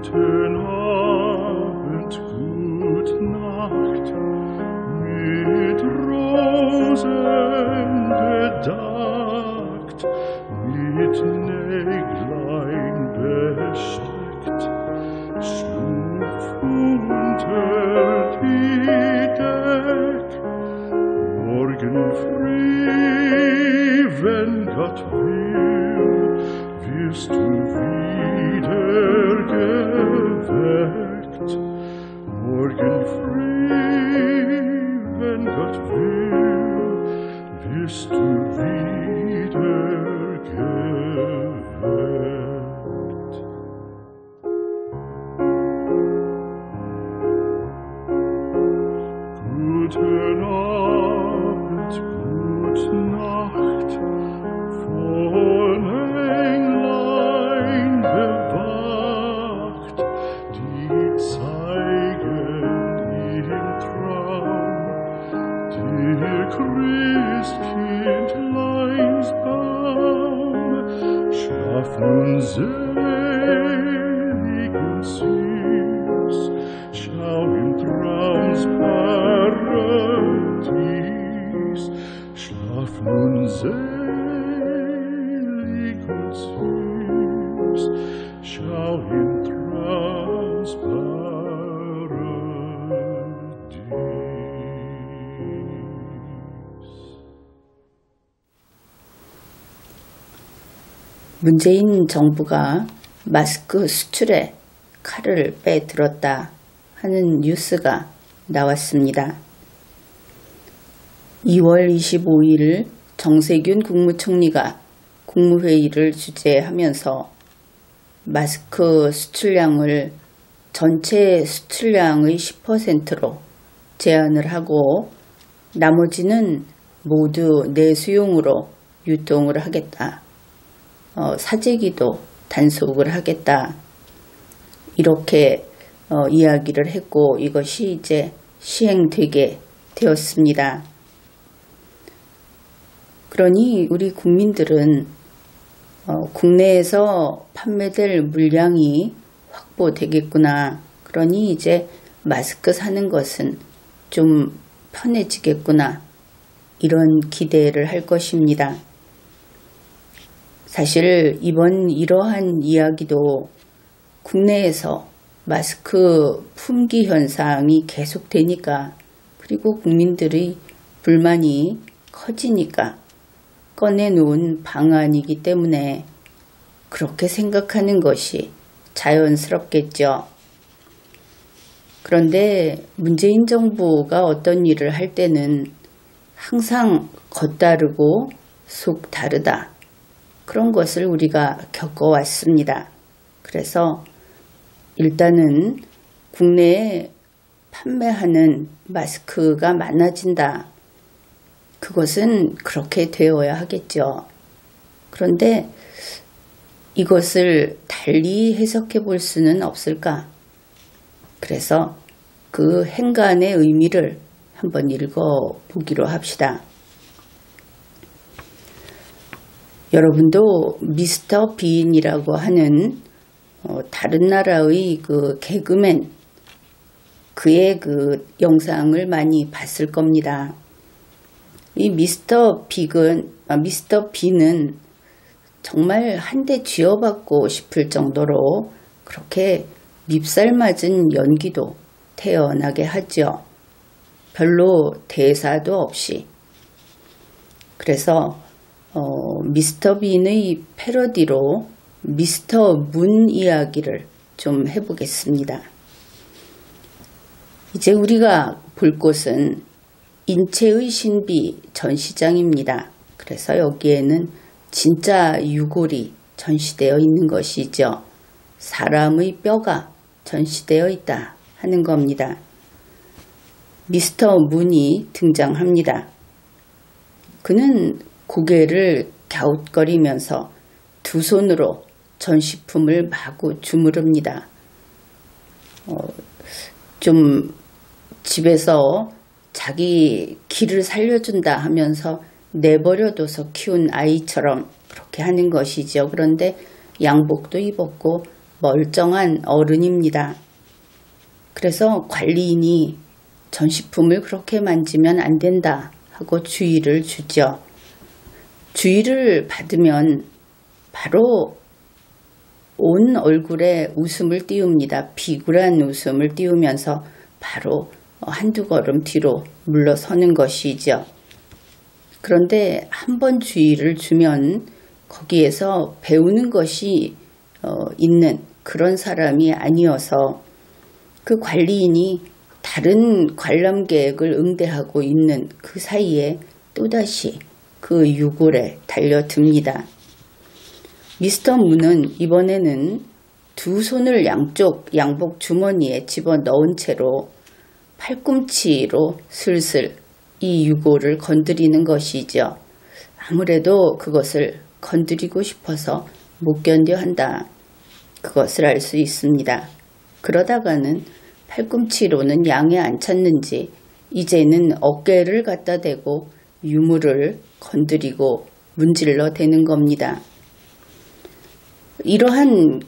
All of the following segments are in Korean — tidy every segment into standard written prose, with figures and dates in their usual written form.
Guten Abend, gut Nacht, mit Rosen bedeckt, mit Näglein besteckt, schlupf unter die Deck. Morgen früh, wenn Gott will, wirst du wieder geweckt. Morgen früh, wenn Gott will, wirst du wieder geweckt. Guten Abend, gute Nacht, von Englein bewacht, die zeigen im Traum dir Christkindleins Baum. Schlaf nun selig und süß, schau im Traumsparadies. Schlaf nun selig und süß, schau im Traumsparadies. 문재인 정부가 마스크 수출에 칼을 빼들었다 하는 뉴스가 나왔습니다. 2월 25일 정세균 국무총리가 국무회의를 주재하면서 마스크 수출량을 전체 수출량의 10%로 제한을 하고 나머지는 모두 내수용으로 유통을 하겠다. 사재기도 단속을 하겠다. 이렇게 이야기를 했고 이것이 이제 시행되게 되었습니다. 그러니 우리 국민들은 국내에서 판매될 물량이 확보되겠구나. 그러니 이제 마스크 사는 것은 좀 편해지겠구나. 이런 기대를 할 것입니다. 사실 이번 이러한 이야기도 국내에서 마스크 품귀 현상이 계속되니까 그리고 국민들의 불만이 커지니까 꺼내놓은 방안이기 때문에 그렇게 생각하는 것이 자연스럽겠죠. 그런데 문재인 정부가 어떤 일을 할 때는 항상 겉다르고 속 다르다. 그런 것을 우리가 겪어왔습니다. 그래서 일단은 국내에 판매하는 마스크가 많아진다. 그것은 그렇게 되어야 하겠죠. 그런데 이것을 달리 해석해 볼 수는 없을까? 그래서 그 행간의 의미를 한번 읽어보기로 합시다. 여러분도 미스터 빈이라고 하는 다른 나라의 그 개그맨 그의 그 영상을 많이 봤을 겁니다. 이 미스터 빈은 정말 한 대 쥐어받고 싶을 정도로 그렇게 밉살맞은 연기도 태어나게 하죠. 별로 대사도 없이. 그래서 미스터 빈의 패러디로 미스터 문 이야기를 좀 해보겠습니다. 이제 우리가 볼 곳은 인체의 신비 전시장입니다. 그래서 여기에는 진짜 유골이 전시되어 있는 것이죠. 사람의 뼈가 전시되어 있다 하는 겁니다. 미스터 문이 등장합니다. 그는 고개를 갸웃거리면서 두 손으로 전시품을 마구 주무릅니다. 좀 집에서 자기 기를 살려준다 하면서 내버려둬서 키운 아이처럼 그렇게 하는 것이죠. 그런데 양복도 입었고 멀쩡한 어른입니다. 그래서 관리인이 전시품을 그렇게 만지면 안 된다 하고 주의를 주죠. 주의를 받으면 바로 온 얼굴에 웃음을 띄웁니다. 비굴한 웃음을 띄우면서 바로 한두 걸음 뒤로 물러서는 것이죠. 그런데 한 번 주의를 주면 거기에서 배우는 것이 있는 그런 사람이 아니어서 그 관리인이 다른 관람객을 응대하고 있는 그 사이에 또다시 그 유골에 달려듭니다. 미스터 문은 이번에는 두 손을 양복 주머니에 집어넣은 채로 팔꿈치로 슬슬 이 유골을 건드리는 것이죠. 아무래도 그것을 건드리고 싶어서 못 견뎌 한다. 그것을 알 수 있습니다. 그러다가는 팔꿈치로는 양에 안 찼는지 이제는 어깨를 갖다 대고 유물을 건드리고 문질러 대는 겁니다. 이러한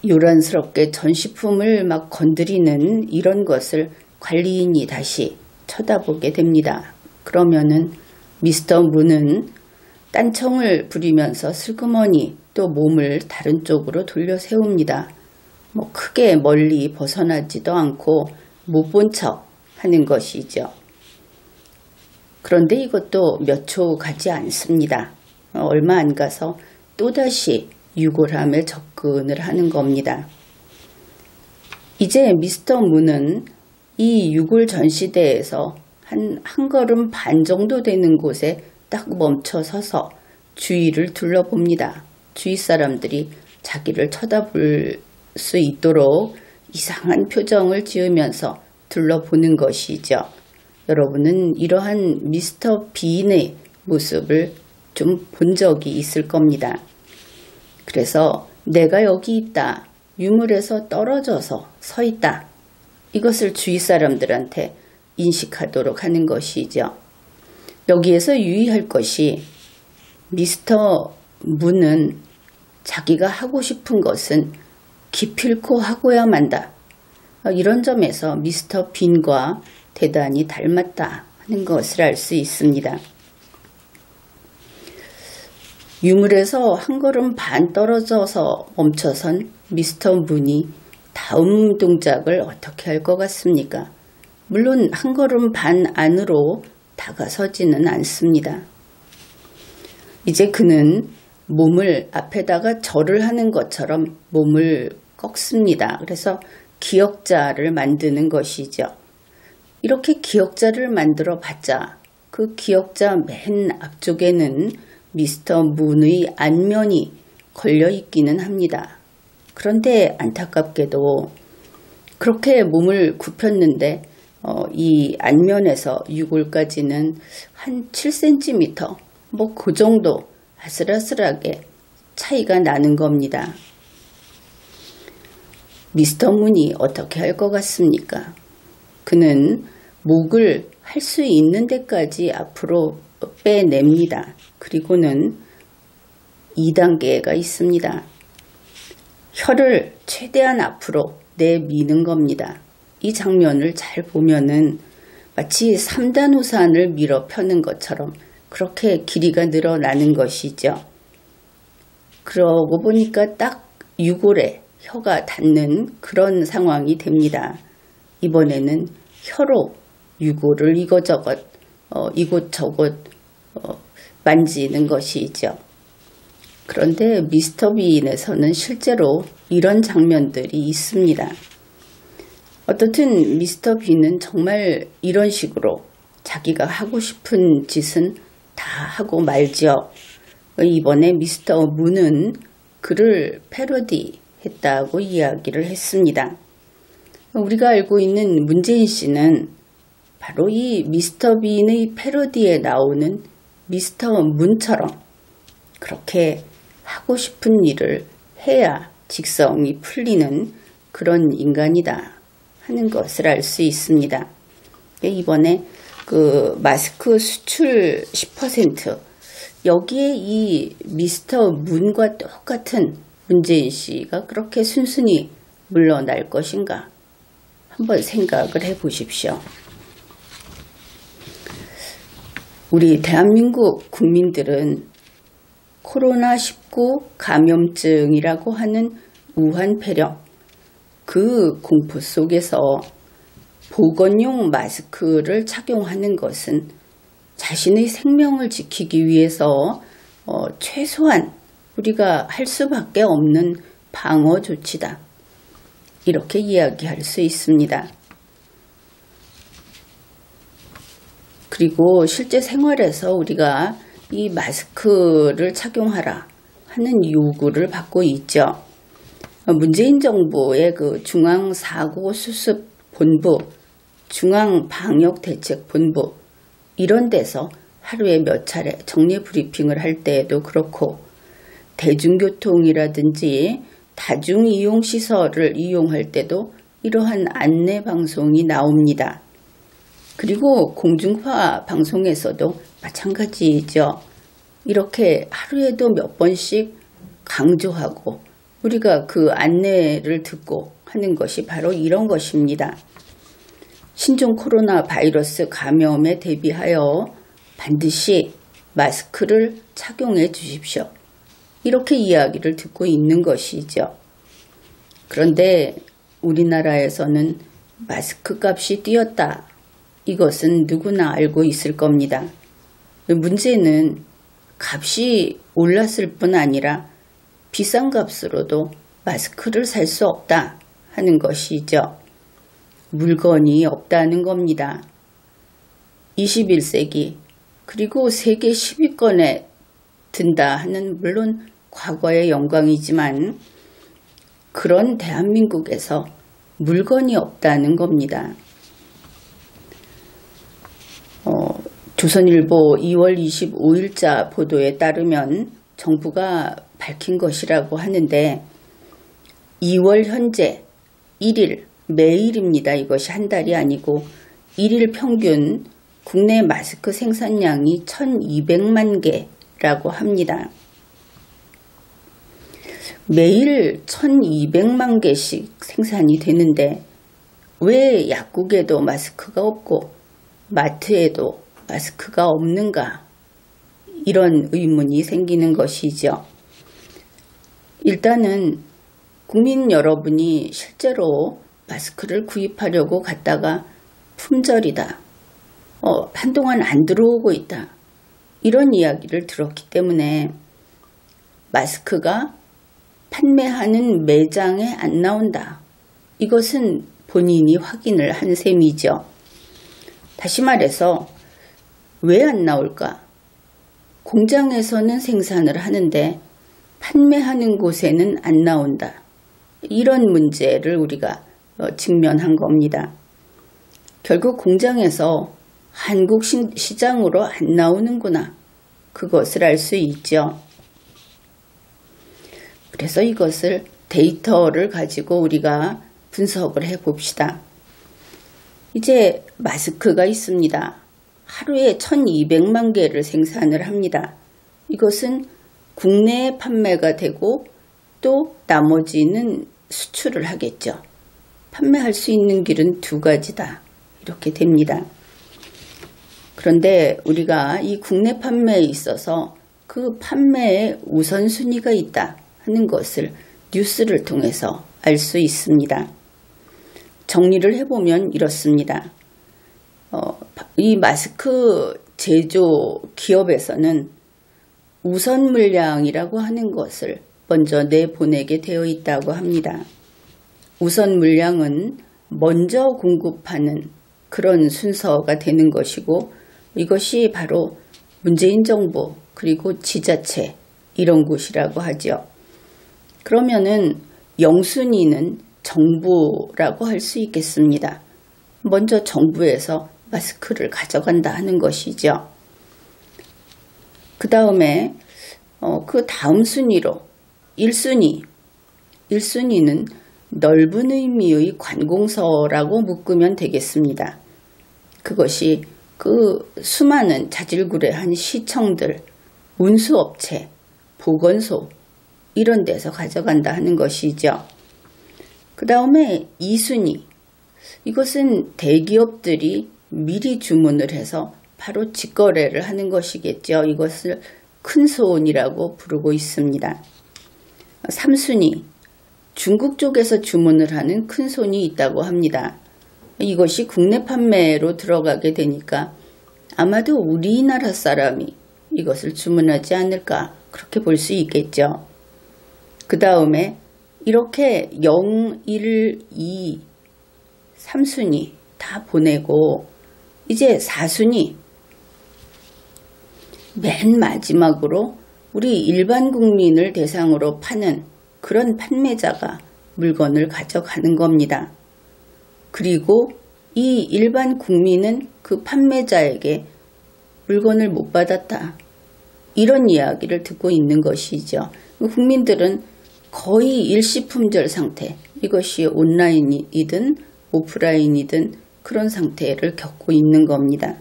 요란스럽게 전시품을 막 건드리는 이런 것을 관리인이 다시 쳐다보게 됩니다. 그러면은 미스터 문은 딴청을 부리면서 슬그머니 또 몸을 다른 쪽으로 돌려 세웁니다. 크게 멀리 벗어나지도 않고 못 본 척 하는 것이죠. 그런데 이것도 몇 초 가지 않습니다. 얼마 안 가서 또다시 유골함에 접근을 하는 겁니다. 이제 미스터 문은 이 유골 전시대에서 한 걸음 반 정도 되는 곳에 딱 멈춰 서서 주위를 둘러봅니다. 주위 사람들이 자기를 쳐다볼 수 있도록 이상한 표정을 지으면서 둘러보는 것이죠. 여러분은 이러한 미스터 빈의 모습을 좀 본 적이 있을 겁니다. 그래서 내가 여기 있다, 유물에서 떨어져서 서 있다, 이것을 주위 사람들한테 인식하도록 하는 것이죠. 여기에서 유의할 것이 미스터 문은 자기가 하고 싶은 것은 기필코 하고야 만다. 이런 점에서 미스터 빈과 대단히 닮았다 하는 것을 알 수 있습니다. 유물에서 한 걸음 반 떨어져서 멈춰선 미스터 문이 다음 동작을 어떻게 할 것 같습니까? 물론 한 걸음 반 안으로 다가서지는 않습니다. 이제 그는 몸을 앞에다가 절을 하는 것처럼 몸을 꺾습니다. 그래서 기역자를 만드는 것이죠. 이렇게 기역자를 만들어 봤자 그 기역자 맨 앞쪽에는 미스터 문의 안면이 걸려 있기는 합니다. 그런데 안타깝게도 그렇게 몸을 굽혔는데 이 안면에서 유골까지는 한 7cm 그 정도 아슬아슬하게 차이가 나는 겁니다. 미스터 문이 어떻게 할 것 같습니까? 그는 목을 할 수 있는 데까지 앞으로 빼냅니다. 그리고는 2단계가 있습니다. 혀를 최대한 앞으로 내미는 겁니다. 이 장면을 잘 보면은 마치 3단 우산을 밀어 펴는 것처럼 그렇게 길이가 늘어나는 것이죠. 그러고 보니까 딱 유골에 혀가 닿는 그런 상황이 됩니다. 이번에는 혀로 유골을 이곳저곳 만지는 것이죠. 그런데 미스터 빈에서는 실제로 이런 장면들이 있습니다. 어떻든 미스터 빈은 정말 이런 식으로 자기가 하고 싶은 짓은 다 하고 말죠. 이번에 미스터 문은 그를 패러디했다고 이야기를 했습니다. 우리가 알고 있는 문재인 씨는 바로 이 미스터 빈의 패러디에 나오는 미스터 문처럼 그렇게 하고 싶은 일을 해야 직성이 풀리는 그런 인간이다 하는 것을 알 수 있습니다. 이번에 그 마스크 수출 10% 여기에 이 미스터 문과 똑같은 문재인 씨가 그렇게 순순히 물러날 것인가? 한번 생각을 해보십시오. 우리 대한민국 국민들은 코로나19 감염증이라고 하는 우한폐렴, 그 공포 속에서 보건용 마스크를 착용하는 것은 자신의 생명을 지키기 위해서 최소한 우리가 할 수밖에 없는 방어 조치다. 이렇게 이야기할 수 있습니다. 그리고 실제 생활에서 우리가 이 마스크를 착용하라 하는 요구를 받고 있죠. 문재인 정부의 그 중앙사고수습본부, 중앙방역대책본부 이런 데서 하루에 몇 차례 정례 브리핑을 할 때에도 그렇고 대중교통이라든지 다중이용시설을 이용할 때도 이러한 안내 방송이 나옵니다. 그리고 공중파 방송에서도 마찬가지죠. 이렇게 하루에도 몇 번씩 강조하고 우리가 그 안내를 듣고 하는 것이 바로 이런 것입니다. 신종 코로나 바이러스 감염에 대비하여 반드시 마스크를 착용해 주십시오. 이렇게 이야기를 듣고 있는 것이죠. 그런데 우리나라에서는 마스크 값이 뛰었다. 이것은 누구나 알고 있을 겁니다. 문제는 값이 올랐을 뿐 아니라 비싼 값으로도 마스크를 살 수 없다 하는 것이죠. 물건이 없다는 겁니다. 21세기 그리고 세계 10위권에 든다 하는 물론 과거의 영광이지만 그런 대한민국에서 물건이 없다는 겁니다. 조선일보 2월 25일자 보도에 따르면 정부가 밝힌 것이라고 하는데 2월 현재 1일 매일입니다. 이것이 한 달이 아니고 1일 평균 국내 마스크 생산량이 1200만 개라고 합니다. 매일 1200만 개씩 생산이 되는데 왜 약국에도 마스크가 없고 마트에도 마스크가 없는가? 이런 의문이 생기는 것이죠. 일단은 국민 여러분이 실제로 마스크를 구입하려고 갔다가 품절이다. 한동안 안 들어오고 있다. 이런 이야기를 들었기 때문에 마스크가 판매하는 매장에 안 나온다. 이것은 본인이 확인을 한 셈이죠. 다시 말해서 왜 안 나올까? 공장에서는 생산을 하는데 판매하는 곳에는 안 나온다. 이런 문제를 우리가 직면한 겁니다. 결국 공장에서 한국 시장으로 안 나오는구나. 그것을 알 수 있죠. 그래서 이것을 데이터를 가지고 우리가 분석을 해봅시다. 이제 마스크가 있습니다. 하루에 1200만 개를 생산을 합니다. 이것은 국내에 판매가 되고 또 나머지는 수출을 하겠죠. 판매할 수 있는 길은 두 가지다. 이렇게 됩니다. 그런데 우리가 이 국내 판매에 있어서 그 판매에 우선순위가 있다 하는 것을 뉴스를 통해서 알 수 있습니다. 정리를 해보면 이렇습니다. 이 마스크 제조 기업에서는 우선 물량이라고 하는 것을 먼저 내보내게 되어 있다고 합니다. 우선 물량은 먼저 공급하는 그런 순서가 되는 것이고 이것이 바로 문재인 정부 그리고 지자체 이런 곳이라고 하죠. 그러면은 영순위는 정부라고 할 수 있겠습니다. 먼저 정부에서 마스크를 가져간다 하는 것이죠. 그 다음에 그 다음 순위로 1순위는 넓은 의미의 관공서라고 묶으면 되겠습니다. 그것이 그 수많은 자질구레한 시청들, 운수업체, 보건소 이런 데서 가져간다 하는 것이죠. 그 다음에 2순위. 이것은 대기업들이 미리 주문을 해서 바로 직거래를 하는 것이겠죠. 이것을 큰손이라고 부르고 있습니다. 3순위. 중국 쪽에서 주문을 하는 큰손이 있다고 합니다. 이것이 국내 판매로 들어가게 되니까 아마도 우리나라 사람이 이것을 주문하지 않을까 그렇게 볼 수 있겠죠. 그 다음에 이렇게 0, 1, 2, 3순위 다 보내고 이제 4순위 맨 마지막으로 우리 일반 국민을 대상으로 파는 그런 판매자가 물건을 가져가는 겁니다. 그리고 이 일반 국민은 그 판매자에게 물건을 못 받았다. 이런 이야기를 듣고 있는 것이죠. 국민들은 거의 일시품절 상태, 이것이 온라인이든 오프라인이든 그런 상태를 겪고 있는 겁니다.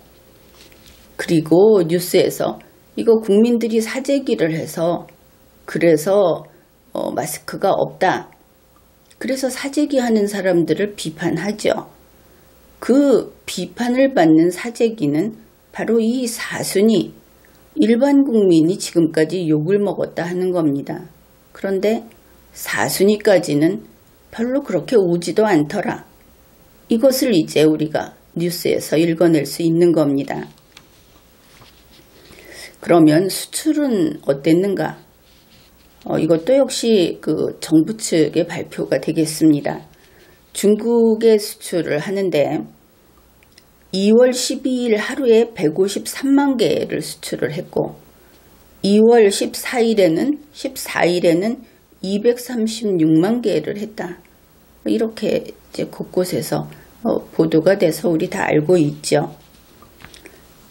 그리고 뉴스에서 이거 국민들이 사재기를 해서 그래서 마스크가 없다. 그래서 사재기 하는 사람들을 비판하죠. 그 비판을 받는 사재기는 바로 이 4순위 일반 국민이 지금까지 욕을 먹었다 하는 겁니다. 그런데 4순위까지는 별로 그렇게 오지도 않더라. 이것을 이제 우리가 뉴스에서 읽어낼 수 있는 겁니다. 그러면 수출은 어땠는가? 이것도 역시 그 정부 측의 발표가 되겠습니다. 중국에 수출을 하는데 2월 12일 하루에 153만 개를 수출을 했고 2월 14일에는 236만 개를 했다. 이렇게 이제 곳곳에서 보도가 돼서 우리 다 알고 있죠.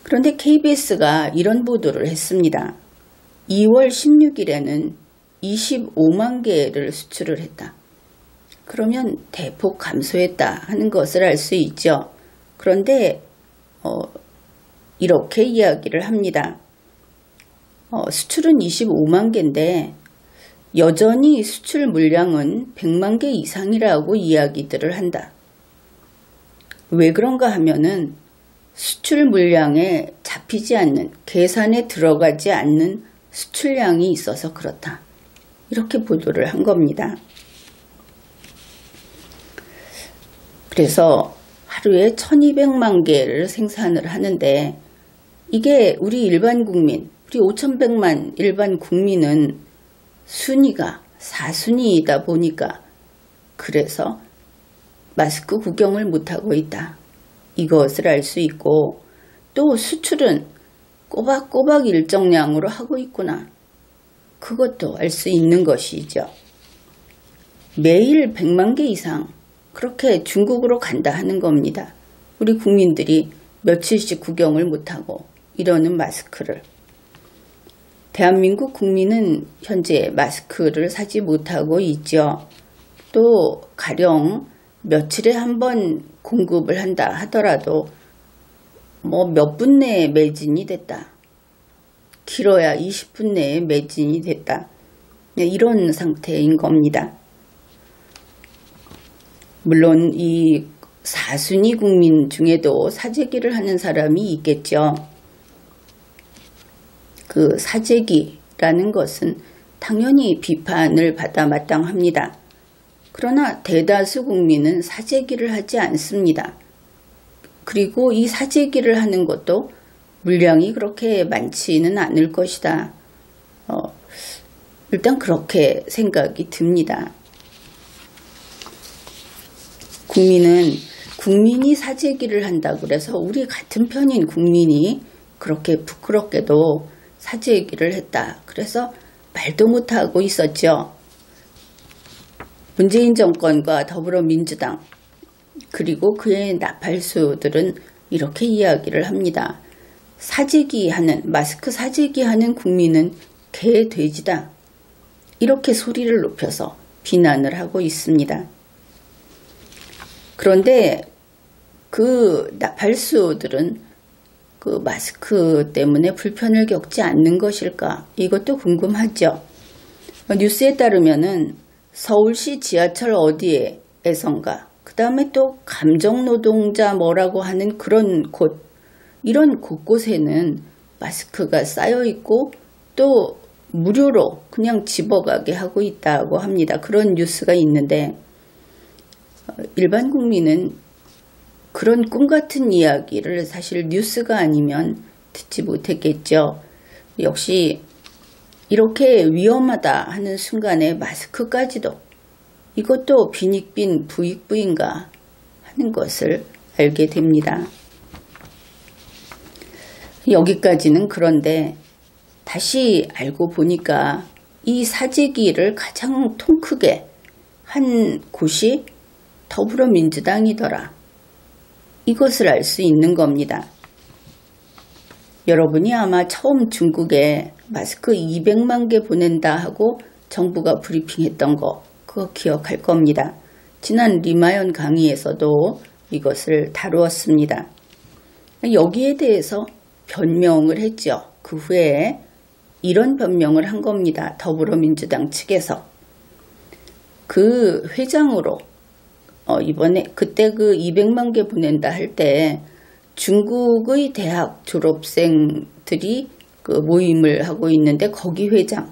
그런데 KBS가 이런 보도를 했습니다. 2월 16일에는 25만 개를 수출을 했다. 그러면 대폭 감소했다 하는 것을 알 수 있죠. 그런데 이렇게 이야기를 합니다. 수출은 25만 개인데 여전히 수출 물량은 100만 개 이상이라고 이야기들을 한다. 왜 그런가 하면은 수출 물량에 잡히지 않는, 계산에 들어가지 않는 수출량이 있어서 그렇다. 이렇게 보도를 한 겁니다. 그래서 하루에 1200만 개를 생산을 하는데 이게 우리 일반 국민, 우리 5100만 일반 국민은 순위가 4순위이다 보니까 그래서 마스크 구경을 못하고 있다. 이것을 알 수 있고 또 수출은 꼬박꼬박 일정량으로 하고 있구나. 그것도 알 수 있는 것이죠. 매일 100만 개 이상 그렇게 중국으로 간다 하는 겁니다. 우리 국민들이 며칠씩 구경을 못하고 이러는 마스크를. 대한민국 국민은 현재 마스크를 사지 못하고 있죠. 또 가령 며칠에 한 번 공급을 한다 하더라도 몇 분 내에 매진이 됐다. 길어야 20분 내에 매진이 됐다. 이런 상태인 겁니다. 물론 이 4순위 국민 중에도 사재기를 하는 사람이 있겠죠. 그 사재기라는 것은 당연히 비판을 받아 마땅합니다. 그러나 대다수 국민은 사재기를 하지 않습니다. 그리고 이 사재기를 하는 것도 물량이 그렇게 많지는 않을 것이다. 일단 그렇게 생각이 듭니다. 국민이 사재기를 한다고 그래서 우리 같은 편인 국민이 그렇게 부끄럽게도 사재기를 했다. 그래서 말도 못하고 있었죠. 문재인 정권과 더불어민주당 그리고 그의 나팔수들은 이렇게 이야기를 합니다. 마스크 사재기하는 국민은 개, 돼지다. 이렇게 소리를 높여서 비난을 하고 있습니다. 그런데 그 나팔수들은 그 마스크 때문에 불편을 겪지 않는 것일까? 이것도 궁금하죠. 뉴스에 따르면은 서울시 지하철 어디에선가, 그 다음에 또 감정노동자 뭐라고 하는 그런 곳, 이런 곳곳에는 마스크가 쌓여 있고 또 무료로 그냥 집어가게 하고 있다고 합니다. 그런 뉴스가 있는데 일반 국민은 그런 꿈 같은 이야기를 사실 뉴스가 아니면 듣지 못했겠죠. 역시 이렇게 위험하다 하는 순간에 마스크까지도 이것도 빈익빈 부익부인가 하는 것을 알게 됩니다. 여기까지는 그런데 다시 알고 보니까 이 사재기를 가장 통 크게 한 곳이 더불어민주당이더라. 이것을 알 수 있는 겁니다. 여러분이 아마 처음 중국에 마스크 200만 개 보낸다 하고 정부가 브리핑했던 거 그거 기억할 겁니다. 지난 리마연 강의에서도 이것을 다루었습니다. 여기에 대해서 변명을 했죠. 그 후에 이런 변명을 한 겁니다. 더불어민주당 측에서. 그 회장으로 이번에 그때 그 200만 개 보낸다 할 때 중국의 대학 졸업생들이 그 모임을 하고 있는데 거기 회장,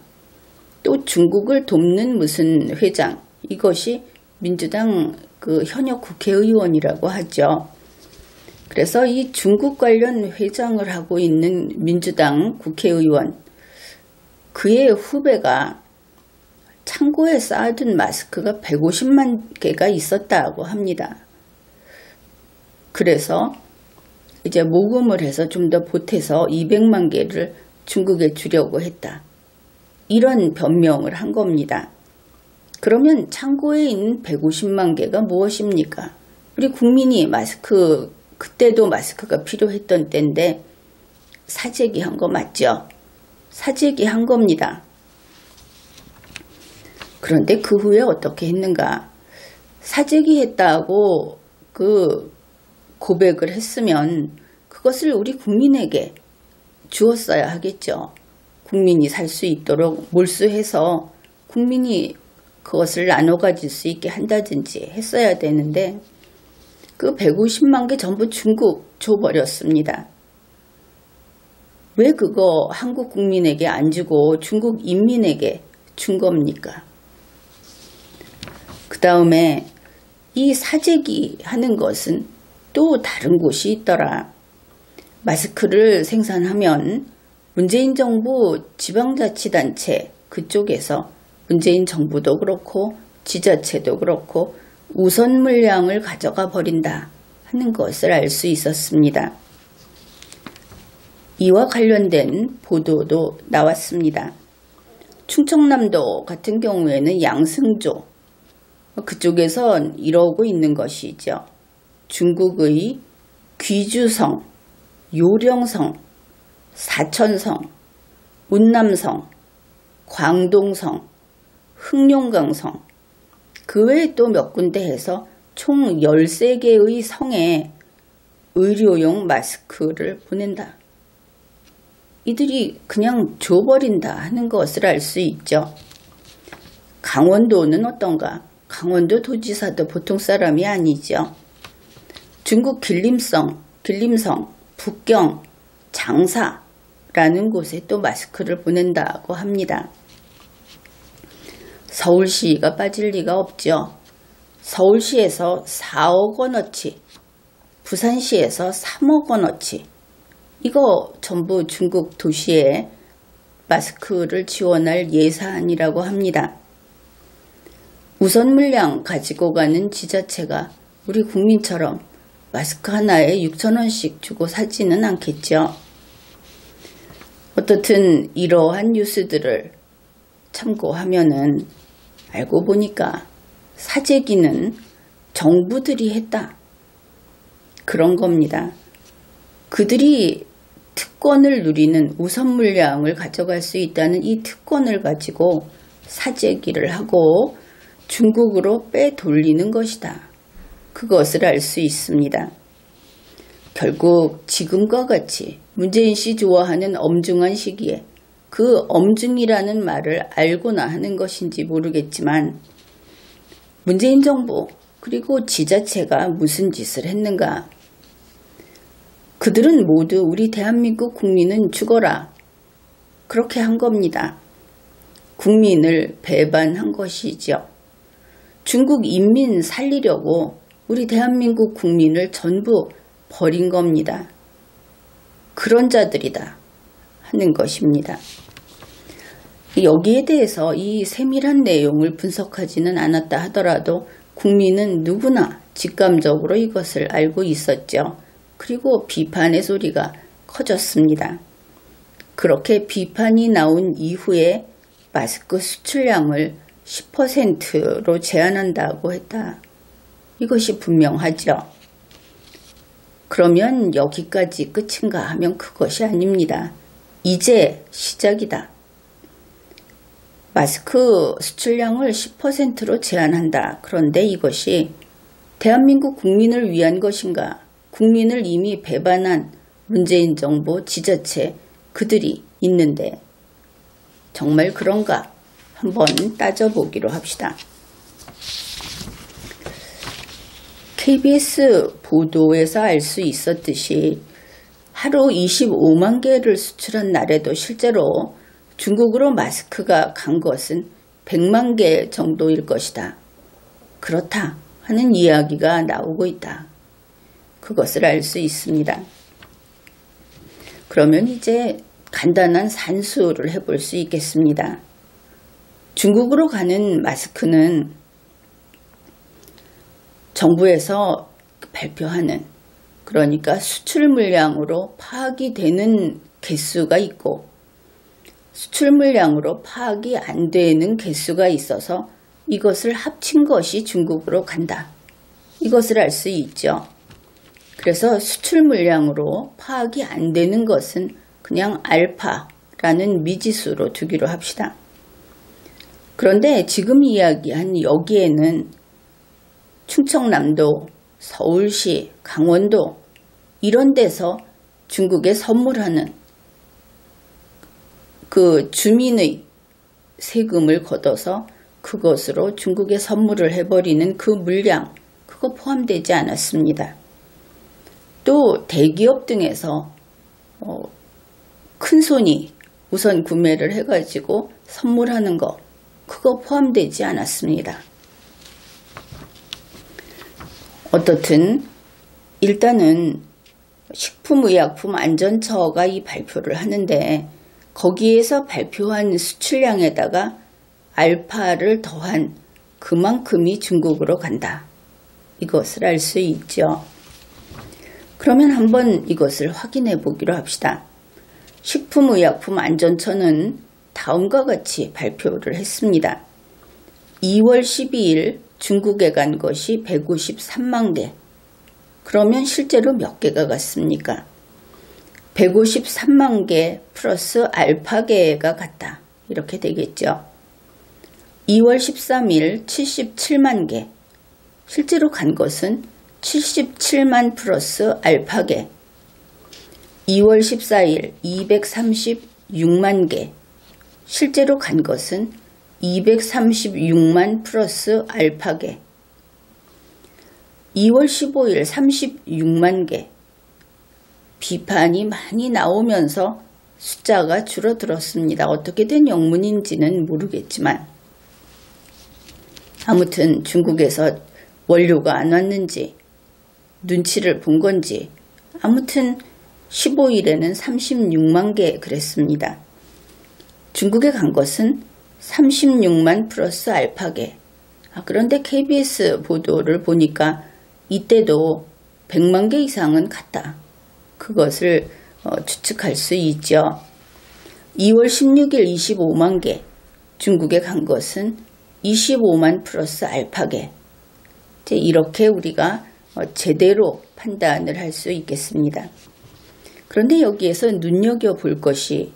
또 중국을 돕는 무슨 회장, 이것이 민주당 그 현역 국회의원이라고 하죠. 그래서 이 중국 관련 회장을 하고 있는 민주당 국회의원, 그의 후배가 창고에 쌓아둔 마스크가 150만 개가 있었다고 합니다. 그래서 이제 모금을 해서 좀 더 보태서 200만 개를 중국에 주려고 했다. 이런 변명을 한 겁니다. 그러면 창고에 있는 150만 개가 무엇입니까? 우리 국민이 마스크, 그때도 마스크가 필요했던 때인데 사재기 한 거 맞죠? 사재기 한 겁니다. 그런데 그 후에 어떻게 했는가? 사재기 했다고 그 고백을 했으면 그것을 우리 국민에게 주었어야 하겠죠. 국민이 살 수 있도록 몰수해서 국민이 그것을 나눠 가질 수 있게 한다든지 했어야 되는데 그 150만 개 전부 중국 줘버렸습니다. 왜 그거 한국 국민에게 안 주고 중국 인민에게 준 겁니까? 그 다음에 이 사재기 하는 것은 또 다른 곳이 있더라. 마스크를 생산하면 문재인 정부 지방자치단체 그쪽에서 문재인 정부도 그렇고 지자체도 그렇고 우선 물량을 가져가 버린다 하는 것을 알 수 있었습니다. 이와 관련된 보도도 나왔습니다. 충청남도 같은 경우에는 양승조, 그쪽에선 이러고 있는 것이죠. 중국의 귀주성, 요령성, 사천성, 운남성, 광동성, 흑룡강성, 그 외에 또 몇 군데에서 총 13개의 성에 의료용 마스크를 보낸다. 이들이 그냥 줘버린다 하는 것을 알 수 있죠. 강원도는 어떤가? 강원도 도지사도 보통 사람이 아니죠. 중국 길림성, 북경, 장사라는 곳에 또 마스크를 보낸다고 합니다. 서울시가 빠질 리가 없죠. 서울시에서 4억 원어치, 부산시에서 3억 원어치, 이거 전부 중국 도시에 마스크를 지원할 예산이라고 합니다. 우선 물량 가지고 가는 지자체가 우리 국민처럼 마스크 하나에 6,000원씩 주고 사지는 않겠죠. 어떻든 이러한 뉴스들을 참고하면은 알고 보니까 사재기는 정부들이 했다. 그런 겁니다. 그들이 특권을 누리는 우선 물량을 가져갈 수 있다는 이 특권을 가지고 사재기를 하고 중국으로 빼돌리는 것이다. 그것을 알 수 있습니다. 결국 지금과 같이 문재인 씨 좋아하는 엄중한 시기에 그 엄중이라는 말을 알고나 하는 것인지 모르겠지만 문재인 정부 그리고 지자체가 무슨 짓을 했는가? 그들은 모두 우리 대한민국 국민은 죽어라. 그렇게 한 겁니다. 국민을 배반한 것이죠. 중국 인민 살리려고 우리 대한민국 국민을 전부 버린 겁니다. 그런 자들이다 하는 것입니다. 여기에 대해서 이 세밀한 내용을 분석하지는 않았다 하더라도 국민은 누구나 직감적으로 이것을 알고 있었죠. 그리고 비판의 소리가 커졌습니다. 그렇게 비판이 나온 이후에 마스크 수출량을 10%로 제한한다고 했다. 이것이 분명하죠. 그러면 여기까지 끝인가 하면 그것이 아닙니다. 이제 시작이다. 마스크 수출량을 10%로 제한한다. 그런데 이것이 대한민국 국민을 위한 것인가? 국민을 이미 배반한 문재인 정부 지자체 그들이 있는데 정말 그런가? 한번 따져보기로 합시다. KBS 보도에서 알 수 있었듯이 하루 25만 개를 수출한 날에도 실제로 중국으로 마스크가 간 것은 100만 개 정도일 것이다. 그렇다 하는 이야기가 나오고 있다. 그것을 알 수 있습니다. 그러면 이제 간단한 산수를 해볼 수 있겠습니다. 중국으로 가는 마스크는 정부에서 발표하는, 그러니까 수출 물량으로 파악이 되는 개수가 있고 수출 물량으로 파악이 안 되는 개수가 있어서 이것을 합친 것이 중국으로 간다. 이것을 알 수 있죠. 그래서 수출 물량으로 파악이 안 되는 것은 그냥 알파라는 미지수로 두기로 합시다. 그런데 지금 이야기한 여기에는 충청남도, 서울시, 강원도 이런 데서 중국에 선물하는 그 주민의 세금을 걷어서 그것으로 중국에 선물을 해버리는 그 물량, 그거 포함되지 않았습니다. 또 대기업 등에서 큰손이 우선 구매를 해가지고 선물하는 거, 그거 포함되지 않았습니다. 어떻든 일단은 식품의약품안전처가 이 발표를 하는데 거기에서 발표한 수출량에다가 알파를 더한 그만큼이 중국으로 간다. 이것을 알 수 있죠. 그러면 한번 이것을 확인해 보기로 합시다. 식품의약품안전처는 다음과 같이 발표를 했습니다. 2월 12일 중국에 간 것이 153만 개. 그러면 실제로 몇 개가 갔습니까? 153만 개 플러스 알파계가 갔다. 이렇게 되겠죠. 2월 13일 77만 개. 실제로 간 것은 77만 플러스 알파계. 2월 14일 236만 개. 실제로 간 것은 236만 플러스 알파계. 2월 15일 36만 개. 비판이 많이 나오면서 숫자가 줄어들었습니다. 어떻게 된 영문인지는 모르겠지만 아무튼 중국에서 원료가 안 왔는지 눈치를 본 건지 아무튼 15일에는 36만 개 그랬습니다. 중국에 간 것은 36만 플러스 알파계. 그런데 KBS 보도를 보니까 이때도 100만 개 이상은 갔다. 그것을 추측할 수 있죠. 2월 16일 25만 개. 중국에 간 것은 25만 플러스 알파계. 이렇게 우리가 제대로 판단을 할 수 있겠습니다. 그런데 여기에서 눈여겨볼 것이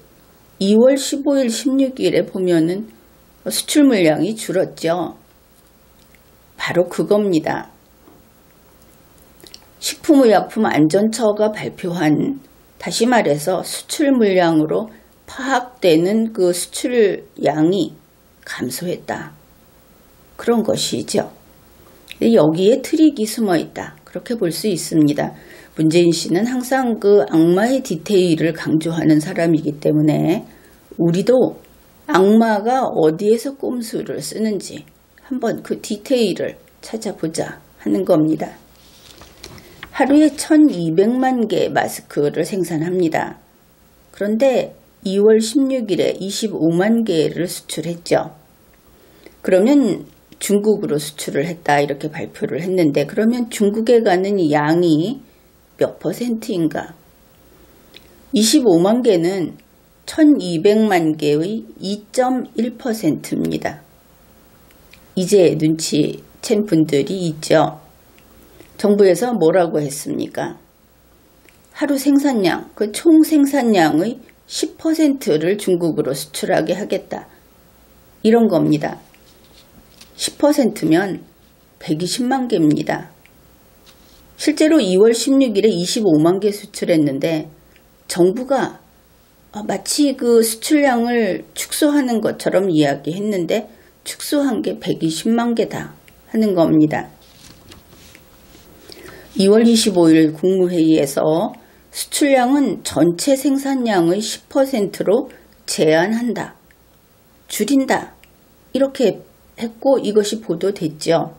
2월 15일, 16일에 보면은 수출 물량이 줄었죠. 바로 그겁니다. 식품의약품안전처가 발표한, 다시 말해서 수출 물량으로 파악되는 그 수출량이 감소했다. 그런 것이죠. 여기에 트릭이 숨어 있다. 그렇게 볼 수 있습니다. 문재인 씨는 항상 그 악마의 디테일을 강조하는 사람이기 때문에 우리도 악마가 어디에서 꼼수를 쓰는지 한번 그 디테일을 찾아보자 하는 겁니다. 하루에 1200만 개 마스크를 생산합니다. 그런데 2월 16일에 25만 개를 수출했죠. 그러면 중국으로 수출을 했다 이렇게 발표를 했는데 그러면 중국에 가는 이 양이 몇 %인가? 25만 개는 1200만 개의 2.1%입니다. 이제 눈치챈 분들이 있죠. 정부에서 뭐라고 했습니까? 하루 생산량, 그 총 생산량의 10%를 중국으로 수출하게 하겠다. 이런 겁니다. 10%면 120만 개입니다. 실제로 2월 16일에 25만 개 수출했는데 정부가 마치 그 수출량을 축소하는 것처럼 이야기했는데 축소한 게 120만 개다 하는 겁니다. 2월 25일 국무회의에서 수출량은 전체 생산량의 10%로 제한한다. 줄인다. 이렇게 했고 이것이 보도됐죠.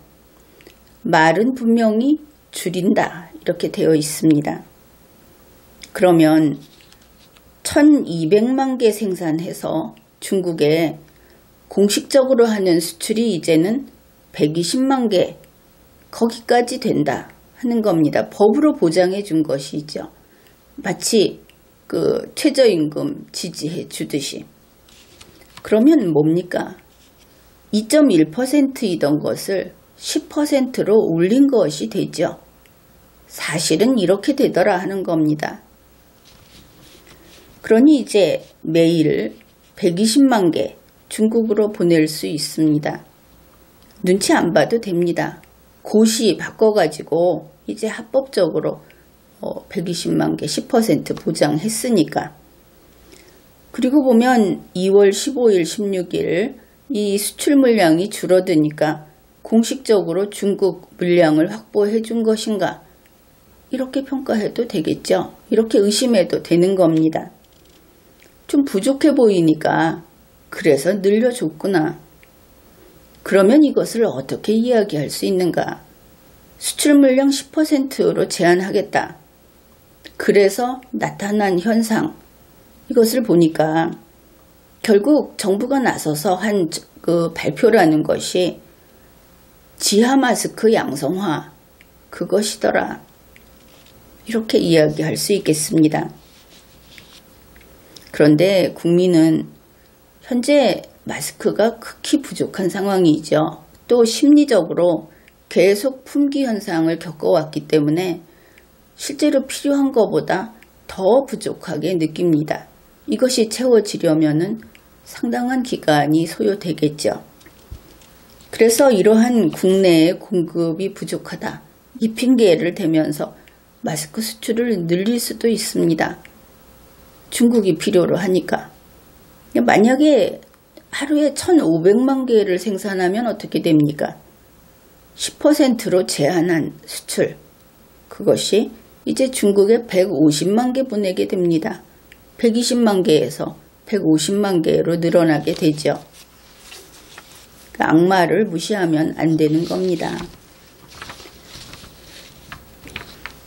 말은 분명히 줄인다. 이렇게 되어 있습니다. 그러면 1200만 개 생산해서 중국에 공식적으로 하는 수출이 이제는 120만 개 거기까지 된다 하는 겁니다. 법으로 보장해 준 것이죠. 마치 그 최저임금 지지해 주듯이. 그러면 뭡니까? 2.1%이던 것을 10%로 올린 것이 되죠. 사실은 이렇게 되더라 하는 겁니다. 그러니 이제 매일 120만 개 중국으로 보낼 수 있습니다. 눈치 안 봐도 됩니다. 고시 바꿔가지고 이제 합법적으로 120만 개 10% 보장했으니까. 그리고 보면 2월 15일, 16일 이 수출 물량이 줄어드니까 공식적으로 중국 물량을 확보해 준 것인가? 이렇게 평가해도 되겠죠. 이렇게 의심해도 되는 겁니다. 좀 부족해 보이니까 그래서 늘려줬구나. 그러면 이것을 어떻게 이야기할 수 있는가? 수출 물량 10%로 제한하겠다. 그래서 나타난 현상, 이것을 보니까 결국 정부가 나서서 한 그 발표라는 것이 지하 마스크 양성화, 그것이더라. 이렇게 이야기할 수 있겠습니다. 그런데 국민은 현재 마스크가 극히 부족한 상황이죠. 또 심리적으로 계속 품귀 현상을 겪어왔기 때문에 실제로 필요한 것보다 더 부족하게 느낍니다. 이것이 채워지려면은 상당한 기간이 소요되겠죠. 그래서 이러한 국내의 공급이 부족하다. 이 핑계를 대면서 마스크 수출을 늘릴 수도 있습니다. 중국이 필요로 하니까. 만약에 하루에 1,500만 개를 생산하면 어떻게 됩니까? 10%로 제한한 수출. 그것이 이제 중국에 150만 개 보내게 됩니다. 120만 개에서 150만 개로 늘어나게 되죠. 그 악마를 무시하면 안 되는 겁니다.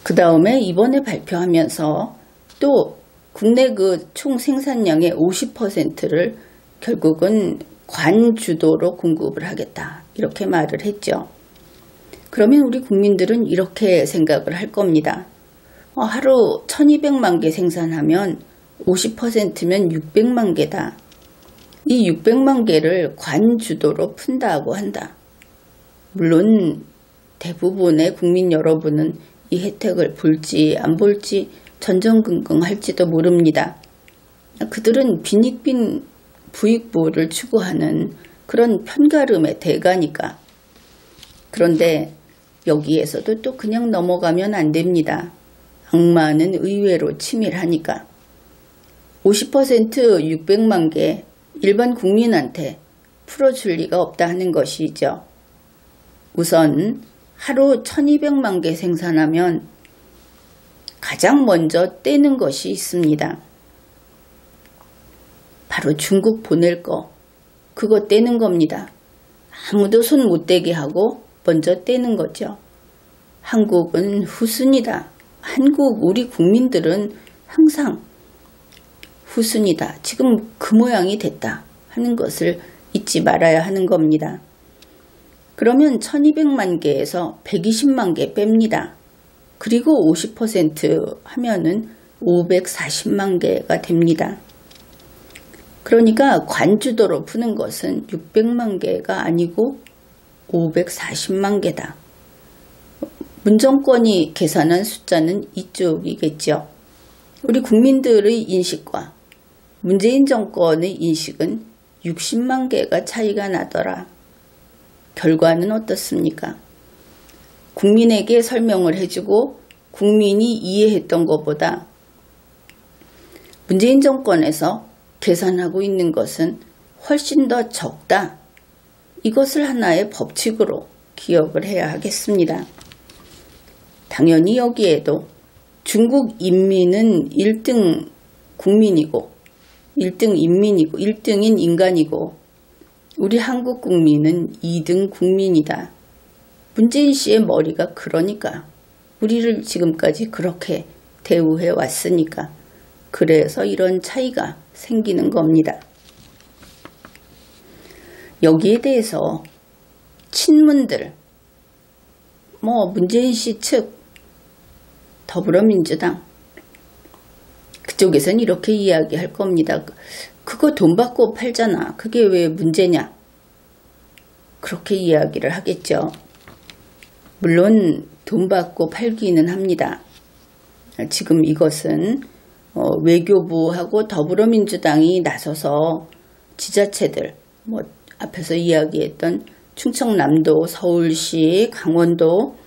그 다음에 이번에 발표하면서 또 국내 그 총 생산량의 50%를 결국은 관주도로 공급을 하겠다. 이렇게 말을 했죠. 그러면 우리 국민들은 이렇게 생각을 할 겁니다. 하루 1200만 개 생산하면 50%면 600만 개다. 이 600만 개를 관주도로 푼다고 한다. 물론 대부분의 국민 여러분은 이 혜택을 볼지 안 볼지 전전긍긍할지도 모릅니다. 그들은 빈익빈 부익부를 추구하는 그런 편가름의 대가니까. 그런데 여기에서도 또 그냥 넘어가면 안 됩니다. 악마는 의외로 치밀하니까. 50% 600만 개 일반 국민한테 풀어줄 리가 없다 하는 것이죠. 우선 하루 1200만 개 생산하면 가장 먼저 떼는 것이 있습니다. 바로 중국 보낼 거, 그거 떼는 겁니다. 아무도 손 못 대게 하고 먼저 떼는 거죠. 한국은 후순이다. 우리 국민들은 항상 후순이다. 지금 그 모양이 됐다 하는 것을 잊지 말아야 하는 겁니다. 그러면 1200만 개에서 120만 개 뺍니다. 그리고 50% 하면은 540만 개가 됩니다. 그러니까 관주도로 푸는 것은 600만 개가 아니고 540만 개다. 문정권이 계산한 숫자는 이쪽이겠죠. 우리 국민들의 인식과 문재인 정권의 인식은 60만 개가 차이가 나더라. 결과는 어떻습니까? 국민에게 설명을 해주고 국민이 이해했던 것보다 문재인 정권에서 계산하고 있는 것은 훨씬 더 적다. 이것을 하나의 법칙으로 기억을 해야 하겠습니다. 당연히 여기에도 중국 인민은 1등 국민이고 1등 인민이고 1등인 인간이고 우리 한국 국민은 2등 국민이다. 문재인 씨의 머리가 그러니까 우리를 지금까지 그렇게 대우해 왔으니까 그래서 이런 차이가 생기는 겁니다. 여기에 대해서 친문들, 문재인 씨 측, 더불어민주당 그쪽에서는 이렇게 이야기할 겁니다. 그거 돈 받고 팔잖아. 그게 왜 문제냐? 그렇게 이야기를 하겠죠. 물론 돈 받고 팔기는 합니다. 지금 이것은 외교부하고 더불어민주당이 나서서 지자체들, 앞에서 이야기했던 충청남도, 서울시, 강원도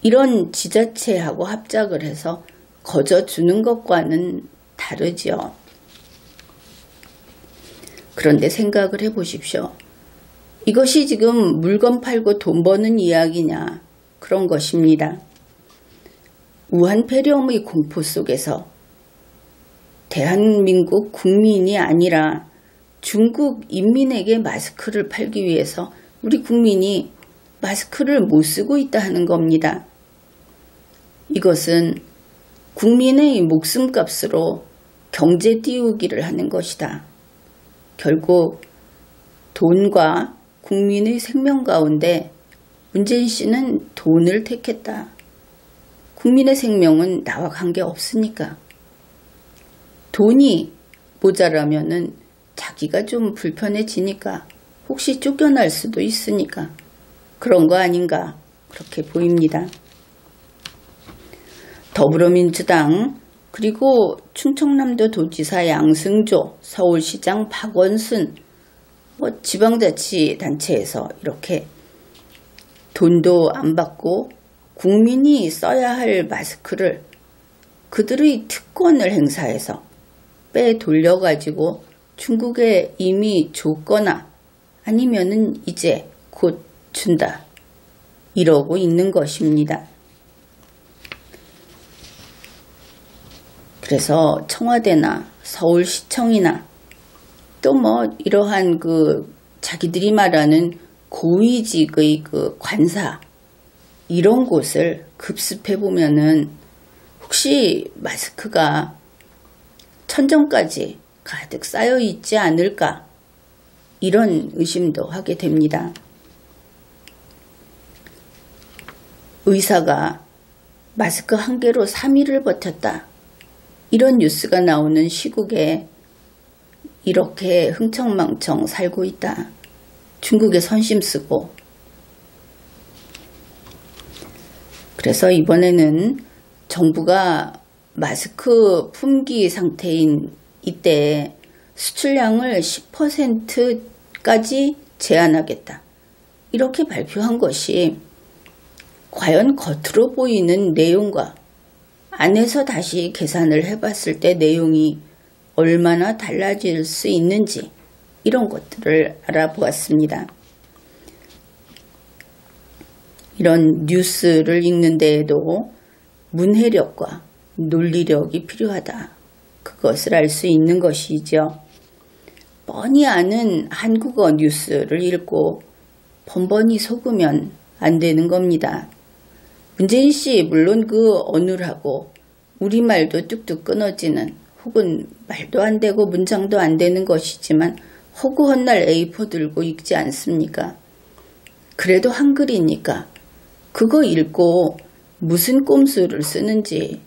이런 지자체하고 합작을 해서 거저주는 것과는 다르죠. 그런데 생각을 해보십시오. 이것이 지금 물건 팔고 돈 버는 이야기냐? 그런 것입니다. 우한 폐렴의 공포 속에서 대한민국 국민이 아니라 중국 인민에게 마스크를 팔기 위해서 우리 국민이 마스크를 못 쓰고 있다 하는 겁니다. 이것은 국민의 목숨값으로 경제 띄우기를 하는 것이다. 결국 돈과 국민의 생명 가운데 문재인 씨는 돈을 택했다. 국민의 생명은 나와 관계없으니까. 돈이 모자라면은 자기가 좀 불편해지니까 혹시 쫓겨날 수도 있으니까 그런 거 아닌가 그렇게 보입니다. 더불어민주당 그리고 충청남도 도지사 양승조, 서울시장 박원순 지방자치단체에서 이렇게 돈도 안 받고 국민이 써야 할 마스크를 그들의 특권을 행사해서 빼돌려가지고 중국에 이미 줬거나 아니면은 이제 곧 준다. 이러고 있는 것입니다. 그래서 청와대나 서울시청이나 또 이러한 자기들이 말하는 고위직의 관사 이런 곳을 급습해 보면은 혹시 마스크가 천정까지 가득 쌓여 있지 않을까 이런 의심도 하게 됩니다. 의사가 마스크 한 개로 3일을 버텼다. 이런 뉴스가 나오는 시국에 이렇게 흥청망청 살고 있다. 중국에 선심 쓰고. 그래서 이번에는 정부가 마스크 품귀 상태인 이때 수출량을 10%까지 제한하겠다. 이렇게 발표한 것이 과연 겉으로 보이는 내용과 안에서 다시 계산을 해봤을 때 내용이 얼마나 달라질 수 있는지 이런 것들을 알아보았습니다. 이런 뉴스를 읽는 데에도 문해력과 논리력이 필요하다. 그것을 알 수 있는 것이죠. 뻔히 아는 한국어 뉴스를 읽고 번번이 속으면 안 되는 겁니다. 문재인 씨 물론 그 어눌하고 우리말도 뚝뚝 끊어지는 혹은 말도 안 되고 문장도 안 되는 것이지만 허구한 날 A4 들고 읽지 않습니까? 그래도 한글이니까 그거 읽고 무슨 꼼수를 쓰는지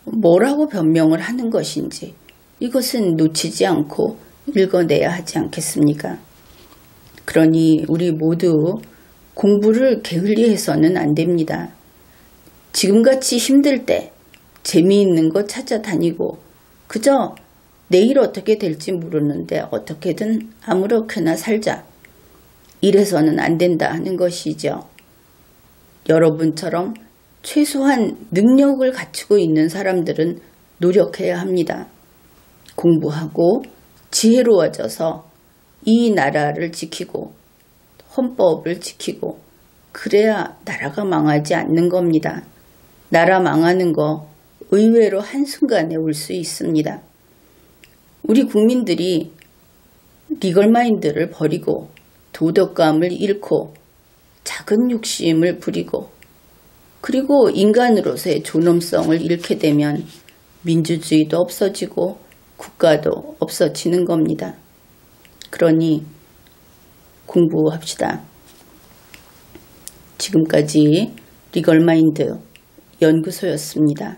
뭐라고 변명을 하는 것인지 이것은 놓치지 않고 읽어내야 하지 않겠습니까? 그러니 우리 모두 공부를 게을리해서는 안 됩니다. 지금같이 힘들 때 재미있는 거 찾아다니고 그저 내일 어떻게 될지 모르는데 어떻게든 아무렇게나 살자. 이래서는 안 된다 하는 것이죠. 여러분처럼 최소한 능력을 갖추고 있는 사람들은 노력해야 합니다. 공부하고 지혜로워져서 이 나라를 지키고 헌법을 지키고 그래야 나라가 망하지 않는 겁니다. 나라 망하는 거 의외로 한순간에 올 수 있습니다. 우리 국민들이 리걸마인드를 버리고 도덕감을 잃고 작은 욕심을 부리고 그리고 인간으로서의 존엄성을 잃게 되면 민주주의도 없어지고 국가도 없어지는 겁니다. 그러니 공부합시다. 지금까지 리걸마인드 연구소였습니다.